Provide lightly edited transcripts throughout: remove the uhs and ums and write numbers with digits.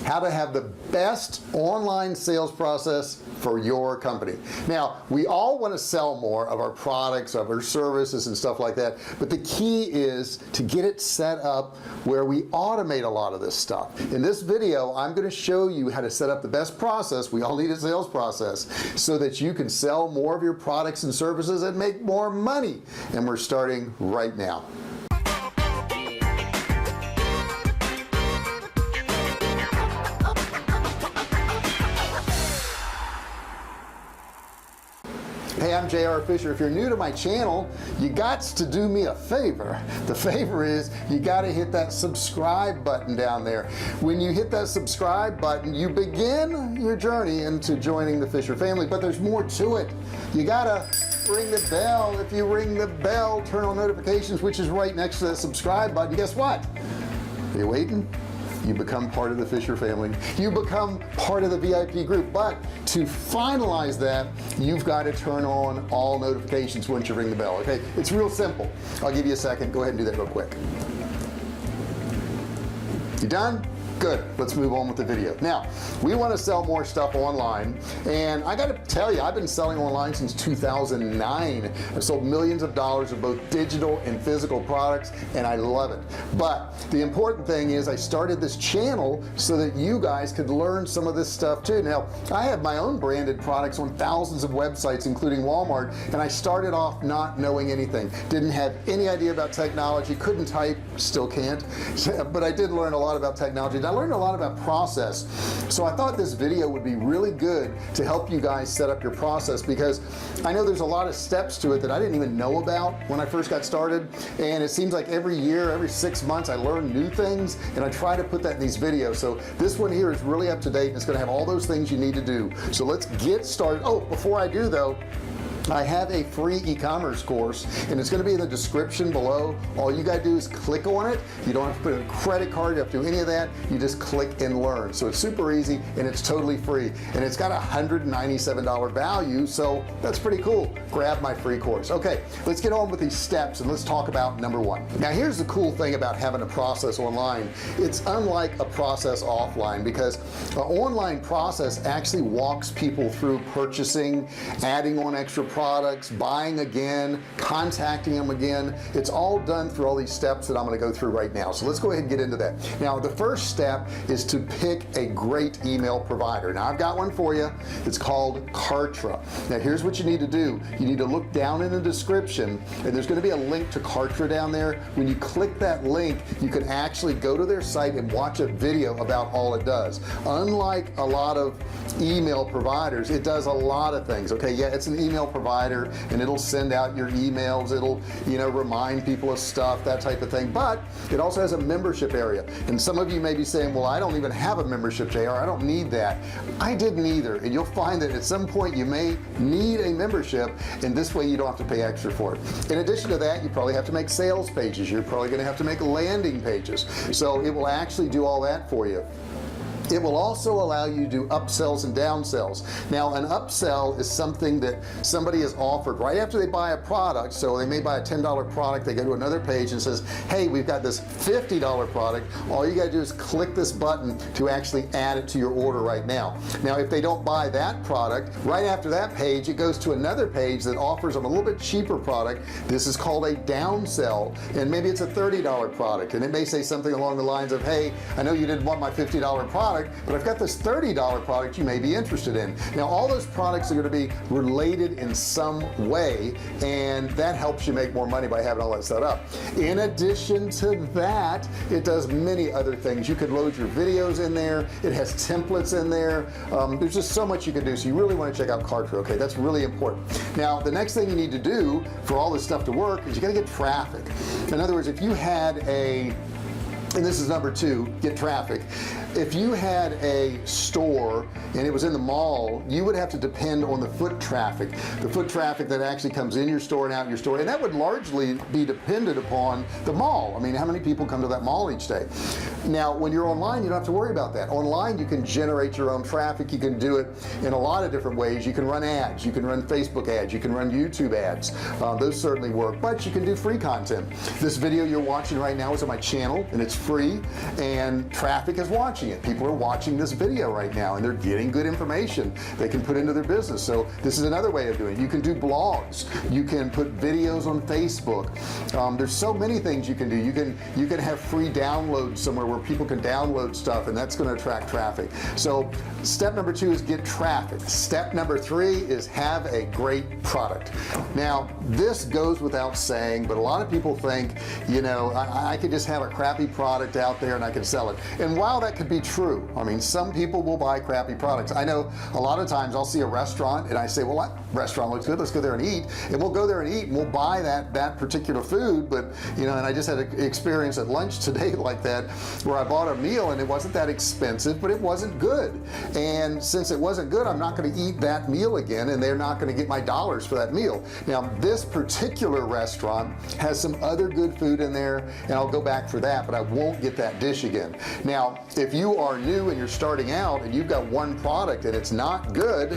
how to have the best online sales process for your company. Now, we all want to sell more of our products, of our services and stuff like that, but the key is to get it set up where we automate a lot of this stuff. In this video, I'm going to show you how to set up the best process. We all need a sales process so that you can sell more of your products and services and make more money. And we're starting right now. Hey, I'm J.R. Fisher. If you're new to my channel, you got to do me a favor. The favor is you got to hit that subscribe button down there. When you hit that subscribe button, you begin your journey into joining the Fisher family, but there's more to it. You gotta ring the bell. If you ring the bell, turn on notifications, which is right next to that subscribe button. Guess what? Are you waiting? You become part of the Fisher family. You become part of the VIP group. But to finalize that, you've got to turn on all notifications once you ring the bell. Okay, it's real simple. I'll give you a second. Go ahead and do that real quick. You done? Good. Let's move on with the video. Now, we want to sell more stuff online, and I got to tell you, I've been selling online since 2009. I've sold millions of dollars of both digital and physical products, and I love it. But the important thing is I started this channel so that you guys could learn some of this stuff too. Now, I have my own branded products on thousands of websites, including Walmart, and I started off not knowing anything. Didn't have any idea about technology, couldn't type, still can't, but I did learn a lot about technology. I learned a lot about process, so I thought this video would be really good to help you guys set up your process, because I know there's a lot of steps to it that I didn't even know about when I first got started, and it seems like every year, every 6 months, I learn new things, and I try to put that in these videos. So this one here is really up to date, and it's going to have all those things you need to do. So let's get started. Oh, before I do though, I have a free e-commerce course, and it's going to be in the description below. All you got to do is click on it. You don't have to put in a credit card, you have to do any of that. You just click and learn. So it's super easy, and it's totally free, and it's got a $197 value, so that's pretty cool. Grab my free course. Okay, let's get on with these steps, and let's talk about number one. Now, here's the cool thing about having a process online. It's unlike a process offline, because an online process actually walks people through purchasing, adding on extra products, buying again, contacting them again. It's all done through all these steps that I'm going to go through right now. So let's go ahead and get into that. Now, the first step is to pick a great email provider. Now, I've got one for you. It's called Kartra. Now, here's what you need to do. You need to look down in the description, and there's going to be a link to Kartra down there. When you click that link, you can actually go to their site and watch a video about all it does. Unlike a lot of email providers, it does a lot of things. Okay, yeah, it's an email provider, and it'll send out your emails, it'll, you know, remind people of stuff, that type of thing, but it also has a membership area. And some of you may be saying, well, I don't even have a membership, JR, I don't need that. I didn't either, and you'll find that at some point you may need a membership, and this way you don't have to pay extra for it. In addition to that, you probably have to make sales pages. You're probably going to have to make landing pages, so it will actually do all that for you. It will also allow you to do upsells and downsells. Now, an upsell is something that somebody is offered right after they buy a product. So they may buy a $10 product, they go to another page and says, hey, we've got this $50 product. All you got to do is click this button to actually add it to your order right now. Now, if they don't buy that product, right after that page, it goes to another page that offers them a little bit cheaper product. This is called a downsell, and maybe it's a $30 product, and it may say something along the lines of, hey, I know you didn't want my $50 product, but I've got this $30 product you may be interested in. Now, all those products are going to be related in some way, and that helps you make more money by having all that set up. In addition to that, it does many other things. You could load your videos in there. It has templates in there. There's just so much you can do, so you really want to check out Kartra. Okay, that's really important. Now, the next thing you need to do for all this stuff to work is you got to get traffic. In other words, if you had and this is number two, get traffic. If you had a store and it was in the mall, you would have to depend on the foot traffic that actually comes in your store and out your store, and that would largely be dependent upon the mall. I mean, how many people come to that mall each day? Now, when you're online, you don't have to worry about that. Online, you can generate your own traffic. You can do it in a lot of different ways. You can run ads, you can run Facebook ads, you can run YouTube ads. Those certainly work, but you can do free content. This video you're watching right now is on my channel, and it's free and traffic is watching it. People are watching this video right now and they're getting good information they can put into their business. So this is another way of doing it. You can do blogs, you can put videos on Facebook. There's so many things you can do. You can have free downloads somewhere where people can download stuff, and that's going to attract traffic. So step number 2 is get traffic. Step number 3 is have a great product. Now this goes without saying, but a lot of people think, you know, I could just have a crappy product out there and I can sell it. And while that could be true, I mean, some people will buy crappy products. I know a lot of times I'll see a restaurant and I say, well, that restaurant looks good, let's go there and eat, and we'll go there and eat and we'll buy that particular food. But you know, and I just had an experience at lunch today like that, where I bought a meal and it wasn't that expensive, but it wasn't good. And since it wasn't good, I'm not going to eat that meal again, and they're not going to get my dollars for that meal. Now this particular restaurant has some other good food in there, and I'll go back for that, but I won't get that dish again. Now if you are new and you're starting out and you've got one product and it's not good,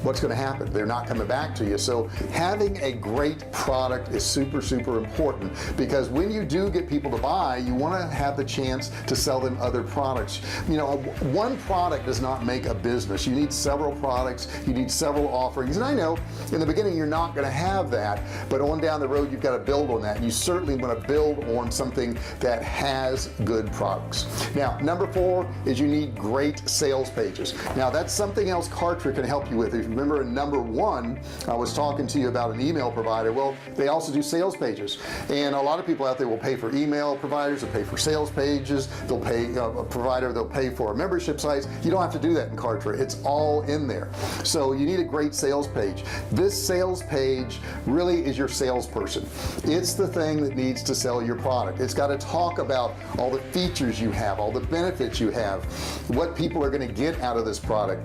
what's going to happen? They're not coming back to you. So having a great product is super important, because when you do get people to buy, you want to have the chance to sell them other products. You know, one product does not make a business. You need several products, you need several offerings. And I know in the beginning you're not going to have that, but on down the road you've got to build on that. You certainly want to build on something that has good products. Now number 4 is you need great sales pages. Now that's something else Kartra can help you with. If you remember in number 1 I was talking to you about an email provider. Well, they also do sales pages, and a lot of people out there will pay for email providers, they'll pay for sales pages, they'll pay a provider, they'll pay for a membership sites. You don't have to do that in Kartra. It's all in there. So you need a great sales page. This sales page really is your salesperson. It's the thing that needs to sell your product. It's got to talk about all the features you have, all the benefits you have, what people are going to get out of this product.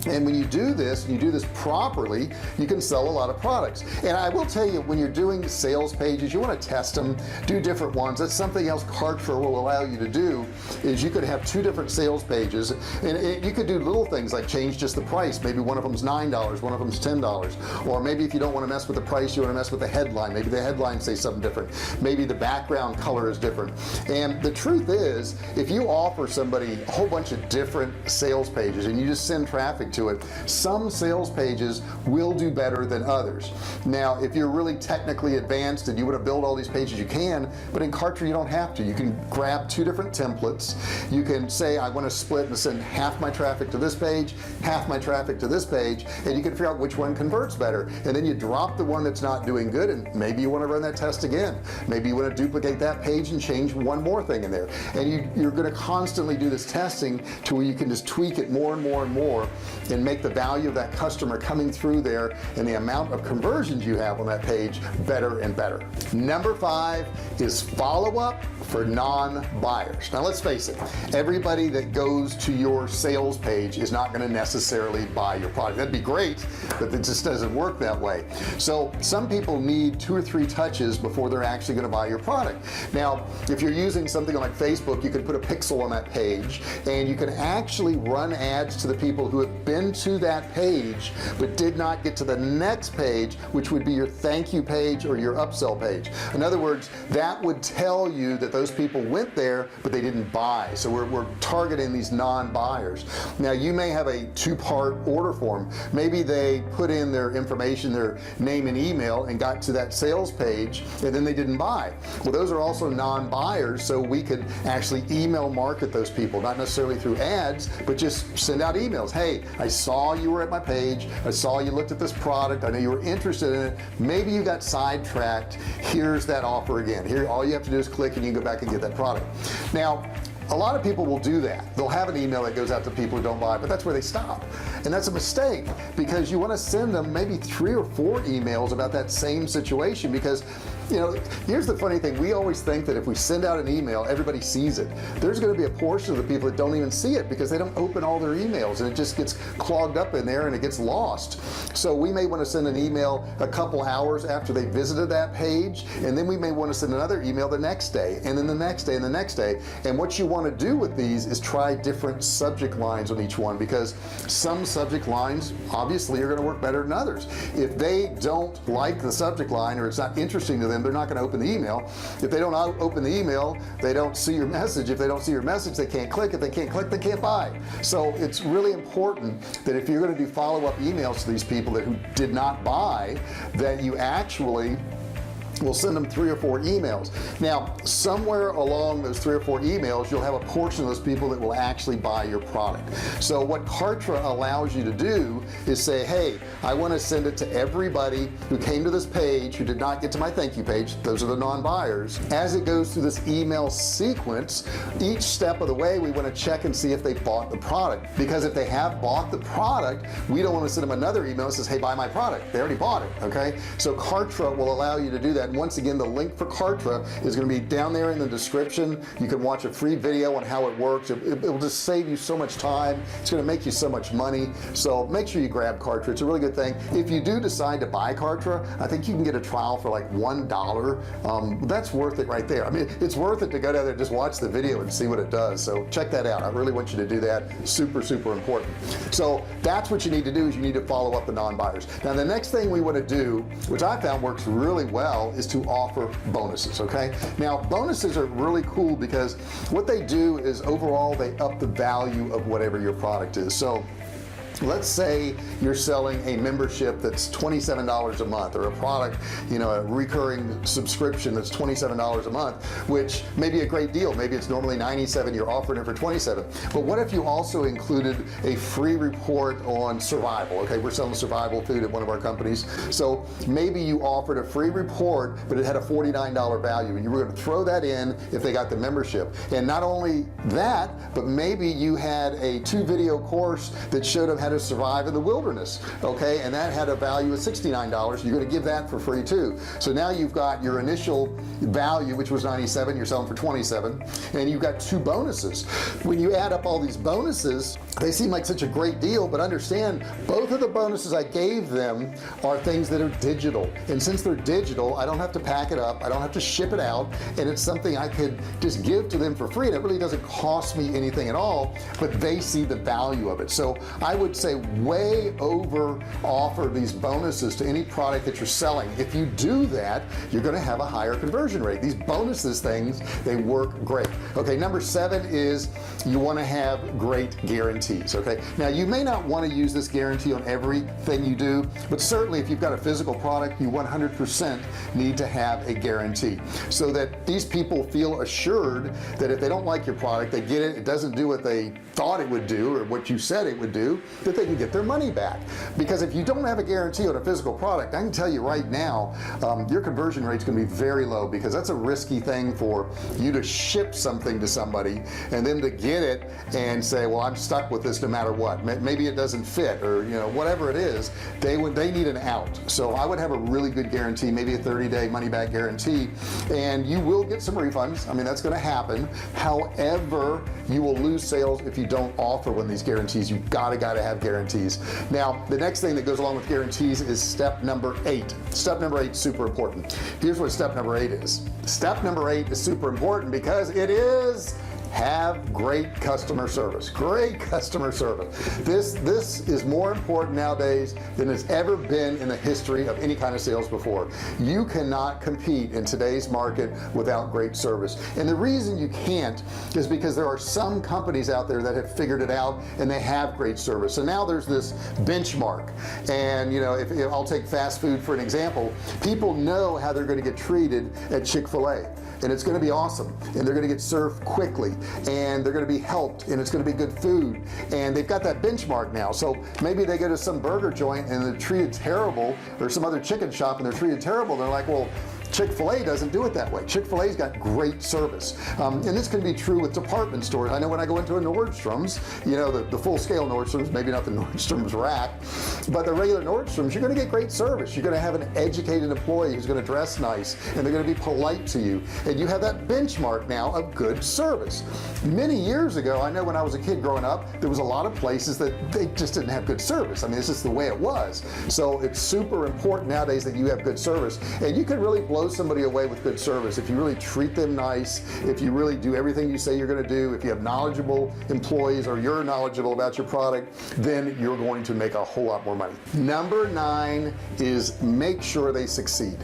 And when you do this, you do this properly, you can sell a lot of products. And I will tell you, when you're doing sales pages, you want to test them, do different ones. That's something else Kartra will allow you to do, is you could have 2 different sales pages, and you could do little things like change just the price. Maybe one of them's $9, one of them's $10, or maybe if you don't want to mess with the price, you want to mess with the headline. Maybe the headline says something different, maybe the background color is different. And the truth is, if you offer somebody a whole bunch of different sales pages and you just send traffic to it, some sales pages will do better than others. Now if you're really technically advanced and you want to build all these pages, you can, but in Kartra you don't have to. You can grab 2 different templates. You can say, I want to split and send half my traffic to this page, half my traffic to this page, and you can figure out which one converts better. And then you drop the one that's not doing good, and maybe you want to run that test again. Maybe you want to duplicate that page and change one more thing in there. And you're going to constantly do this testing to where you can just tweak it more and more and more, and make the value of that customer coming through there and the amount of conversions you have on that page better and better. Number 5 is follow up for non-buyers. Now let's face it, everybody that goes to your sales page is not going to necessarily buy your product. That'd be great, but it just doesn't work that way. So some people need 2 or 3 touches before they're actually going to buy your product. Now if you're using something like Facebook, you can put a pixel on that page and you can actually run ads to the people who have been to that page but did not get to the next page, which would be your thank you page or your upsell page. In other words, that would tell you that those people went there but they didn't buy. So we're targeting these non-buyers. Now you may have a 2-part order form. Maybe they put in their information, their name and email, and got to that sales page and then they didn't buy. Well, those are also non-buyers, so we could actually email market those people, not necessarily through ads, but just send out emails. Hey, I saw you were at my page, I saw you looked at this product, I know you were interested in it, maybe you got sidetracked, here's that offer again. Here, all you have to do is click and you can go back and get that product. Now a lot of people will do that. They'll have an email that goes out to people who don't buy, but that's where they stop, and that's a mistake, because you want to send them maybe 3 or 4 emails about that same situation. Because you know, here's the funny thing, we always think that if we send out an email, everybody sees it. There's going to be a portion of the people that don't even see it because they don't open all their emails, and it just gets clogged up in there and it gets lost. So we may want to send an email a couple hours after they visited that page, and then we may want to send another email the next day, and then the next day, and the next day. And what you want to do with these is try different subject lines on each one, because some subject lines obviously are going to work better than others. If they don't like the subject line, or it's not interesting to them, them, they're not going to open the email. If they don't open the email, they don't see your message. If they don't see your message, they can't click. If they can't click, they can't buy. So it's really important that if you're going to do follow-up emails to these people who did not buy, that you actually we'll send them 3 or 4 emails. Now somewhere along those 3 or 4 emails you'll have a portion of those people that will actually buy your product. So what Kartra allows you to do is say, hey, I want to send it to everybody who came to this page who did not get to my thank you page. Those are the non-buyers. As it goes through this email sequence, each step of the way we want to check and see if they bought the product, because if they have bought the product, we don't want to send them another email that says, hey, buy my product. They already bought it. Okay, so Kartra will allow you to do that. And once again, the link for Kartra is going to be down there in the description. You can watch a free video on how it works. It will just save you so much time. It's going to make you so much money. So make sure you grab Kartra. It's a really good thing. If you do decide to buy Kartra, I think you can get a trial for like $1. That's worth it right there. I mean, it's worth it to go down there and just watch the video and see what it does. So check that out. I really want you to do that. Super important. So that's what you need to do, is you need to follow up the non-buyers. Now the next thing we want to do, which I found works really well, is to offer bonuses. Okay, now bonuses are really cool because what they do is overall they up the value of whatever your product is. So let's say you're selling a membership that's $27 a month, or a product, you know, a recurring subscription that's $27 a month, which may be a great deal. Maybe it's normally $97, you're offering it for $27. But what if you also included a free report on survival? Okay, we're selling survival food at one of our companies, so maybe you offered a free report but it had a $49 value, and you were going to throw that in if they got the membership. And not only that, but maybe you had a 2-video course that showed them how to survive in the wilderness, okay, and that had a value of $69. You're going to give that for free too. So now you've got your initial value, which was $97, you're selling for $27, and you've got 2 bonuses. When you add up all these bonuses, they seem like such a great deal, but understand both of the bonuses I gave them are things that are digital, and since they're digital, I don't have to pack it up, I don't have to ship it out, and it's something I could just give to them for free, and it really doesn't cost me anything at all, but they see the value of it. So I would say way over offer these bonuses to any product that you're selling. If you do that, you're going to have a higher conversion rate. These bonuses things, they work great. Okay, number 7 is you want to have great guarantees. Okay, now you may not want to use this guarantee on everything you do, but certainly if you've got a physical product, you 100% need to have a guarantee, so that these people feel assured that if they don't like your product, they get it, it doesn't do what they thought it would do or what you said it would do, that they can get their money back. Because if you don't have a guarantee on a physical product, I can tell you right now, your conversion rate is going to be very low, because that's a risky thing for you to ship something to somebody and then to get it and say, well, I'm stuck with this no matter what. Maybe it doesn't fit, or you know, whatever it is, they need an out. So I would have a really good guarantee, maybe a 30-day money-back guarantee, and you will get some refunds. I mean, that's going to happen. However, you will lose sales if you don't offer one of these guarantees. You've got to have guarantees. Now the next thing that goes along with guarantees is step number 8. Step number 8 is super important. Here's what step number 8 is. Step number 8 is super important because it is have great customer service. Great customer service. This is more important nowadays than it's ever been in the history of any kind of sales before. You cannot compete in today's market without great service, and the reason you can't is because there are some companies out there that have figured it out and they have great service. So now there's this benchmark, and you know, if I'll take fast food for an example, people know how they're going to get treated at Chick-fil-A, and it's going to be awesome, and they're going to get served quickly, and they're going to be helped, and it's going to be good food, and they've got that benchmark now. So maybe they go to some burger joint and they're treated terrible, or some other chicken shop and they're treated terrible. They're like, well, Chick-fil-A doesn't do it that way. Chick-fil-A's got great service, and this can be true with department stores. I know when I go into a Nordstrom's, you know, the full-scale Nordstrom's, maybe not the Nordstrom's rack, but the regular Nordstrom's, you're going to get great service. You're going to have an educated employee who's going to dress nice, and they're going to be polite to you, and you have that benchmark now of good service. Many years ago, I know when I was a kid growing up, there was a lot of places that they just didn't have good service. I mean, it's just the way it was. So it's super important nowadays that you have good service, and you can really blow somebody away with good service if you really treat them nice, if you really do everything you say you're going to do, if you have knowledgeable employees, or you're knowledgeable about your product, then you're going to make a whole lot more money. Number 9 is make sure they succeed.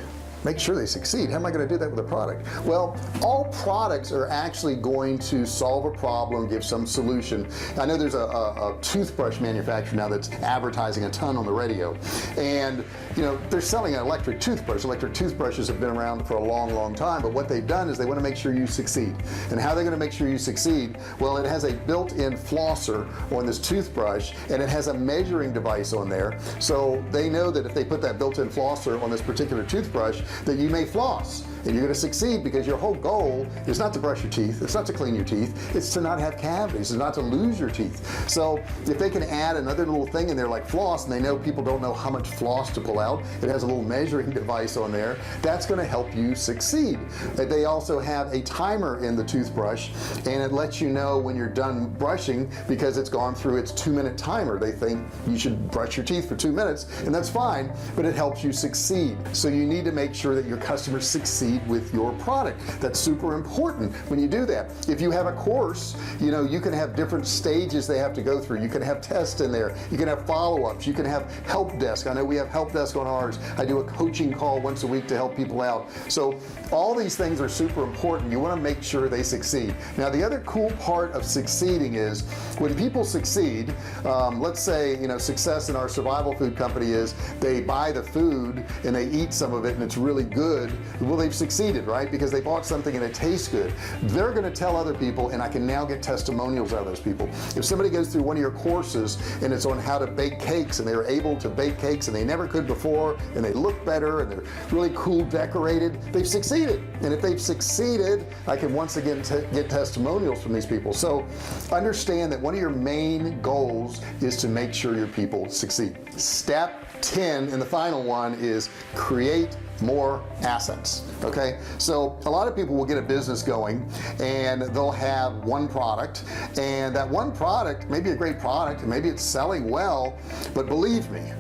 make sure they succeed. How am I going to do that with a product? Well, all products are actually going to solve a problem, give some solution. I know there's a toothbrush manufacturer now that's advertising a ton on the radio, and you know, they're selling an electric toothbrush. Electric toothbrushes have been around for a long time, but what they've done is they want to make sure you succeed. And how they're going to make sure you succeed? Well, it has a built-in flosser on this toothbrush, and it has a measuring device on there, so they know that if they put that built-in flosser on this particular toothbrush, that you may floss and you're going to succeed, because your whole goal is not to brush your teeth, it's not to clean your teeth, it's to not have cavities, it's not to lose your teeth. So if they can add another little thing in there like floss, and they know people don't know how much floss to pull out, it has a little measuring device on there, that's going to help you succeed. They also have a timer in the toothbrush, and it lets you know when you're done brushing, because it's gone through its 2-minute timer. They think you should brush your teeth for 2 minutes, and that's fine, but it helps you succeed. So you need to make sure that your customers succeed with your product. That's super important when you do that. If you have a course, you know, you can have different stages they have to go through. You can have tests in there, you can have follow-ups, you can have help desk. I know we have help desk on ours. I do a coaching call once a week to help people out. So all these things are super important. You want to make sure they succeed. Now the other cool part of succeeding is when people succeed, let's say, you know, success in our survival food company is they buy the food and they eat some of it and it's really good. Well, they've succeeded, right? Because they bought something and it tastes good. They're going to tell other people, and I can now get testimonials out of those people. If somebody goes through one of your courses and it's on how to bake cakes, and they were able to bake cakes and they never could before, and they look better and they're really cool decorated, they've succeeded. And if they've succeeded, I can once again get testimonials from these people. So understand that one of your main goals is to make sure your people succeed. Step 10, and the final one, is create more assets. Okay, so a lot of people will get a business going and they'll have one product, and that one product may be a great product and maybe it's selling well, but believe me,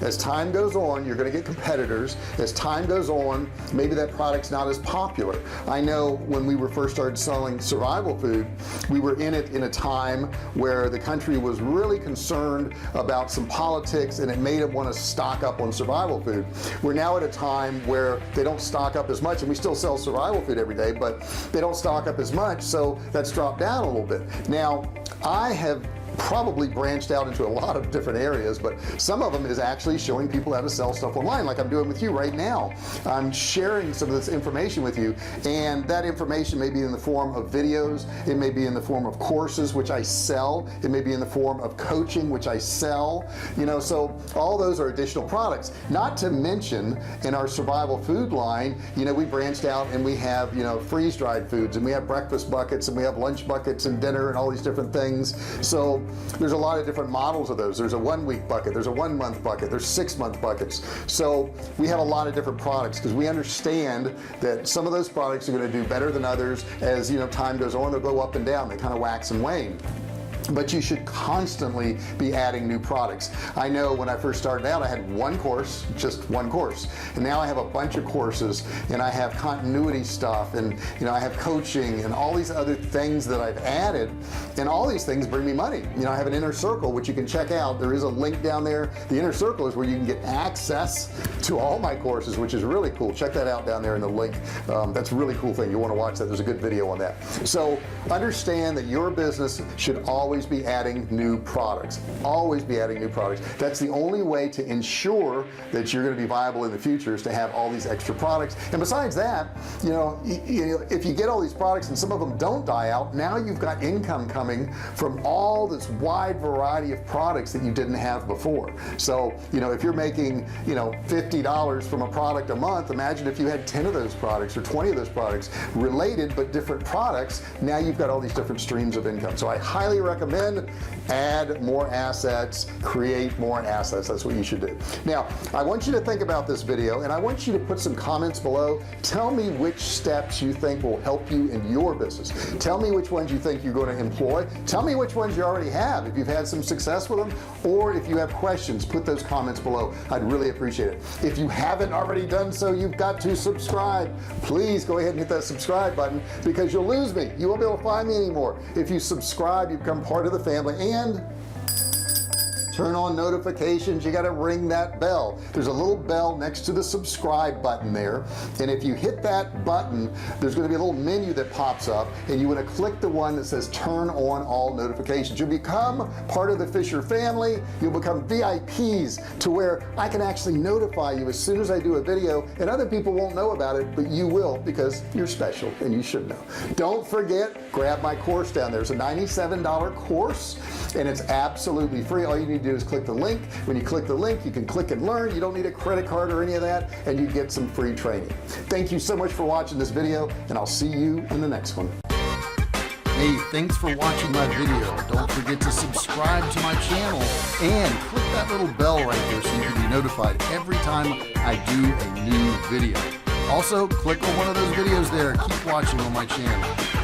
as time goes on, you're going to get competitors. As time goes on, maybe that product's not as popular. I know when we were first started selling survival food, we were in it in a time where the country was really concerned about some politics, and it made them want to stock up on survival food. We're now at a time where they don't stock up as much, and we still sell survival food every day, but they don't stock up as much, so that's dropped down a little bit. Now I have probably branched out into a lot of different areas, but some of them is actually showing people how to sell stuff online, like I'm doing with you right now. I'm sharing some of this information with you, and that information may be in the form of videos, it may be in the form of courses which I sell, it may be in the form of coaching which I sell, you know. So all those are additional products. Not to mention in our survival food line, you know, we branched out and we have, you know, freeze-dried foods, and we have breakfast buckets, and we have lunch buckets and dinner and all these different things. So there's a lot of different models of those. There's a 1-week bucket, there's a 1-month bucket, there's 6-month buckets. So we have a lot of different products, because we understand that some of those products are going to do better than others. As you know, time goes on, they'll go up and down, they kind of wax and wane. But you should constantly be adding new products. I know when I first started out, I had one course, just one course, and now I have a bunch of courses, and I have continuity stuff, and you know, I have coaching and all these other things that I've added, and all these things bring me money. You know, I have an inner circle which you can check out. There is a link down there. The inner circle is where you can get access to all my courses, which is really cool. Check that out down there in the link. That's a really cool thing. You want to watch that. There's a good video on that. So understand that your business should always be adding new products. Always be adding new products. That's the only way to ensure that you're going to be viable in the future, is to have all these extra products. And besides that, you know, if you get all these products and some of them don't die out, now you've got income coming from all this wide variety of products that you didn't have before. So you know, if you're making, you know, $50 from a product a month, imagine if you had 10 of those products or 20 of those products, related but different products. Now you've got all these different streams of income. So I highly recommend add more assets, create more assets. That's what you should do. Now I want you to think about this video, and I want you to put some comments below. Tell me which steps you think will help you in your business. Tell me which ones you think you're going to employ. Tell me which ones you already have, if you've had some success with them, or if you have questions, put those comments below. I'd really appreciate it. If you haven't already done so, you've got to subscribe. Please go ahead and hit that subscribe button, because you'll lose me. You won't be able to find me anymore. If you subscribe, you become part of the family, and turn on notifications, you got to ring that bell. There's a little bell next to the subscribe button there, and if you hit that button, there's going to be a little menu that pops up, and you want to click the one that says turn on all notifications. You'll become part of the Fisher family. You'll become VIPs to where I can actually notify you as soon as I do a video, and other people won't know about it, but you will, because you're special and you should know. Don't forget, grab my course down there. It's a $97 course, and it's absolutely free. All you need to do is click the link. When you click the link, you can click and learn. You don't need a credit card or any of that, and you get some free training. Thank you so much for watching this video, and I'll see you in the next one. Hey, thanks for watching my video. Don't forget to subscribe to my channel and click that little bell right there so you can be notified every time I do a new video. Also, click on one of those videos there. Keep watching on my channel.